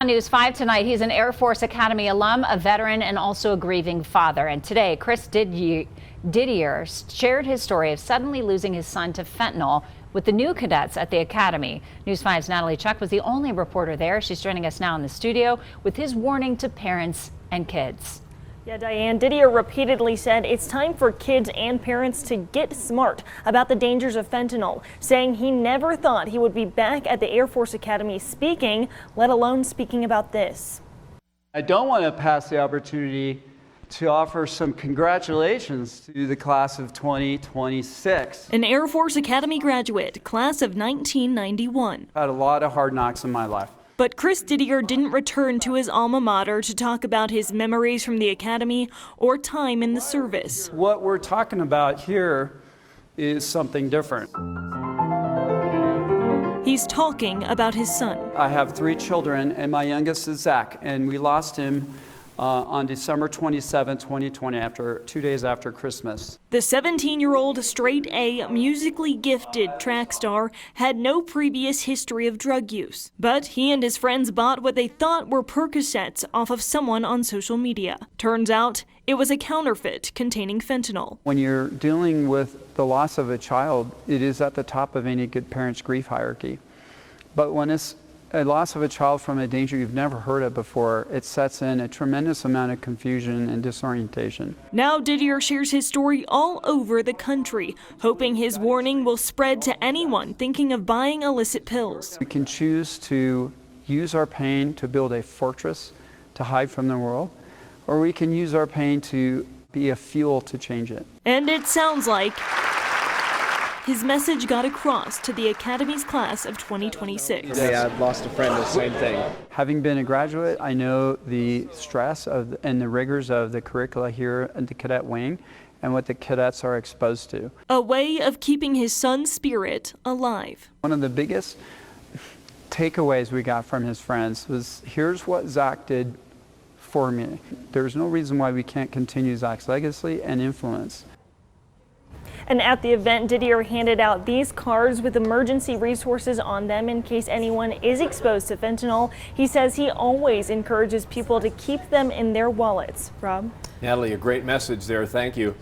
On News 5 tonight, he's an Air Force Academy alum, a veteran, and also a grieving father. And today, Chris Didier shared his story of suddenly losing his son to fentanyl with the new cadets at the Academy. News 5's Natalie was the only reporter there. She's joining us now in the studio with his warning to parents and kids. Yeah, Diane, Didier repeatedly said it's time for kids and parents to get smart about the dangers of fentanyl, saying he never thought he would be back at the Air Force Academy speaking, let alone speaking about this. I don't want to pass the opportunity to offer some congratulations to the class of 2026. An Air Force Academy graduate, class of 1991. I had a lot of hard knocks in my life. But Chris Didier didn't return to his alma mater to talk about his memories from the academy or time in the service. What we're talking about here is something different. He's talking about his son. I have 3 children, and my youngest is Zach, and we lost him on December 27, 2020, 2 days after Christmas. The 17-year-old straight-A, musically gifted track star had no previous history of drug use. But he and his friends bought what they thought were Percocets off of someone on social media. Turns out, it was a counterfeit containing fentanyl. When you're dealing with the loss of a child, it is at the top of any good parent's grief hierarchy. But when it's a loss of a child from a danger you've never heard of before, it sets in a tremendous amount of confusion and disorientation. Now Didier shares his story all over the country, hoping his warning will spread to anyone thinking of buying illicit pills. We can choose to use our pain to build a fortress to hide from the world, or we can use our pain to be a fuel to change it. And it sounds like his message got across to the Academy's class of 2026. Today I lost a friend, the same thing. Having been a graduate, I know the stress and the rigors of the curricula here at the cadet wing and what the cadets are exposed to. A way of keeping his son's spirit alive. One of the biggest takeaways we got from his friends was, here's what Zach did for me. There's no reason why we can't continue Zach's legacy and influence. And at the event, Didier handed out these cards with emergency resources on them in case anyone is exposed to fentanyl. He says he always encourages people to keep them in their wallets. Rob? Natalie, a great message there. Thank you.